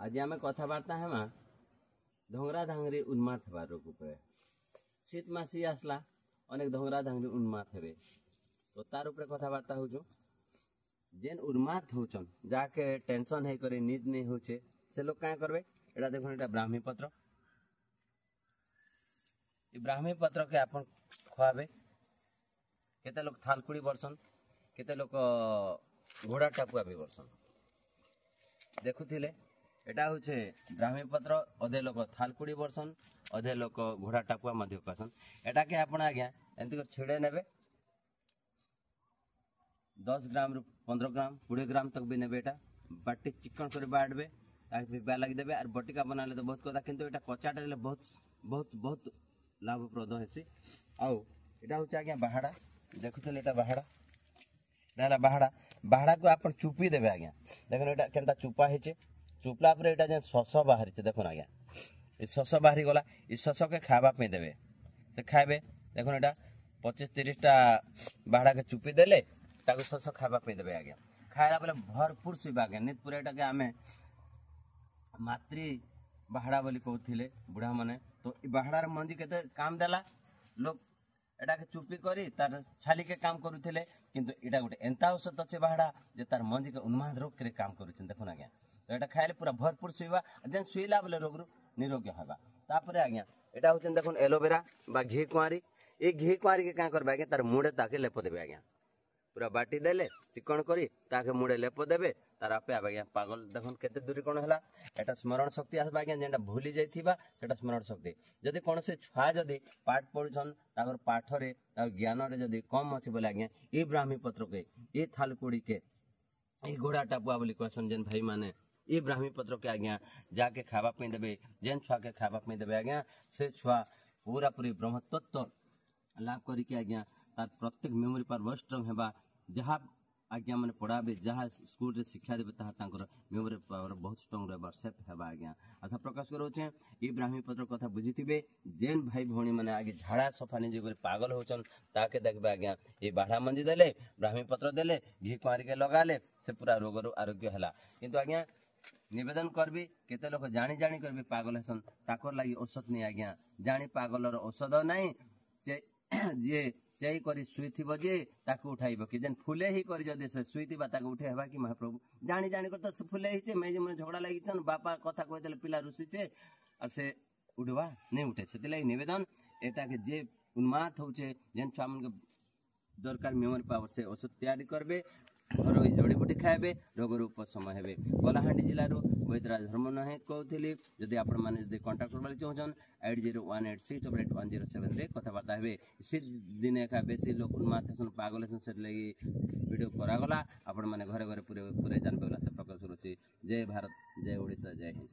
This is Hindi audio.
आज आम कथबार्ता हेमा धंगरा धांगरी उन्माद हेबार रोग उपरे शीत मासी आसला अनेक धंगरा धांगरी उन्माद हेबे तो तार उपरे कथबार्ता होचु जेन उन्माद होचन जाके टेंशन है करे नींद नहीं होचे से लोग क्या करबे एटा देखो एटा ब्राह्मी पत्र ई ब्राह्मी पत्र के आपन खुआबे केते लोग थालकुड़ी बरसन केते लोग घोड़ा टापुआ भी बरसन देखुथिले एटा होचे ब्राह्मी पत्र अधे लोग थालकुड़ी बरसन अधे लोग घोड़ा टापुआ मध्य करसन एटा के आपण आज्ञा एंती को छिड़े नेबे 10 ग्राम रु 15 ग्राम 20 ग्राम तक भी नेबे एटा बाटी चिकन कर बाडबे ताकि पिपा लगी देबे और बटिका बनाले तो बहुत कथा किंतु एटा कच्चाटा देले बहुत बहुत बहुत लाभप्रद हेसी आउ एटा होचे आज्ञा बाहाडा देखुथिले एटा बाहाडा देला बाहाडा बाहाडा को आपण चुपी देबे आज्ञा देखन एटा केनता चुपा हेचे चुपला पर एटा जे सस बाहरी देखो आज्ञा ई सस बाहरी गला ई सस के खावा पे देबे से खाइबे देखो एटा 25-30 टा बाहाडा के चुपी देले ताको सस खावा पे देबे आज्ञा खाइला बेले भरपूर सुबा आज्ञा नित पूरा एटा के आमे मातृ बाहाडा बोली कहथिले बुढ़ा माने तो ई बाहाडार मंजी केते काम देला लोग एटा के चुपी करी तार छाली के काम करूथिले किंतु एटा गोटे एंता औषध अच्छे बाहाडा जे तार मंजी के उन्माद रोग के काम करूछन देखो आज्ञा तो एटा खाइले पूरा भरपूर सुइबा जेन सुइला बेले रोग रु निरोगी हबा तापरे आज्ञा एटा होचन देखोन एलोवेरा बा घी कुआरी ए घी कुआरी के का करबा आज्ञा तार मुड़े ताके लेप देबे आज्ञा पूरा बाटी देले चिकन करी ताके मुड़े लेप देबे तार आपे आज्ञा पागल देखोन केते दूरी कोन हला एटा स्मरण शक्ति आसबा आज्ञा जेंटा भूली जाइथिबा सेटा स्मरण शक्ति जदि कोन से छुआ जदि पाठ पढुछन ताकर पाठरे ता ज्ञान रे जदि कम अछि बोले आज्ञा ई ब्राह्मी पत्र के ई थालकुड़ी के ई घोड़ा टापुआ बोली कहसन जेन भाई माने ई ब्राह्मी पत्र के आज्ञा जाके खावा पे देबे जेन छुआ के खावा पे देबे आज्ञा से छुआ पूरा पूरी ब्रह्म तत्व लाभ करी के आज्ञा तार प्रत्येक मेमोरी पावर स्ट्रांग हेबा जहाँ आज्ञा माने पढ़ाबे जहाँ स्कूल रे शिक्षा देबे ताहा तांकर मेमोरी पावर बहुत स्ट्रांग रहबा सेफ हेबा आज्ञा आशा प्रकाश करोचे ई ब्राह्मी पत्र कथा बुझिथिबे जेन भाई भौणी माने आगे झाड़ा सफा निजे करे पागल होचन ताके देखबे आज्ञा ई बाढ़ा मंजी देले ब्राह्मी पत्र देले घी कुआरी के लगाले से पूरा रोग रो आरोग्य हला किंतु आज्ञा निवेदन करबी केते लोक जानी जानी करबी पागल हसन ताकर लागि औषध नहीं आज्ञा जानी पागलर औषध नहीं जे चई करी सुईथिबो जे ताको उठाइबो कि जेन फुले ही करी जदि से सुईथिबा ताको उठे हेबा कि महाप्रभु जानी जानी कर तो फुले ही छे मैं जे मन झगड़ा लागि छन बापा कथा कहि देले पिला रुसी छे आ से उठवा नहीं उठे सेति लागि निवेदन एटा के जे उन्माद होचे जेन छामन के दरकार मेमोरी पावर से औषध तैयारी करबे और जड़ी बूटी खाइबे रोग रूप समय हेबे कलाहांडी जिल्ला रो वैद्यराज धर्म नायक कहथिली जदि आपण माने जदि कांटेक्ट करबाले चाहछन 8018681007 रे कथाबार्ता हेबे सी दिने का बेसी लोग उन्माद हसन पागल हसन से लगी वीडियो करा गला आपण माने घरे घरे पूरे पूरे जानबे वाला से प्रकाश करूची जय भारत जय ओडिशा जय हिंद।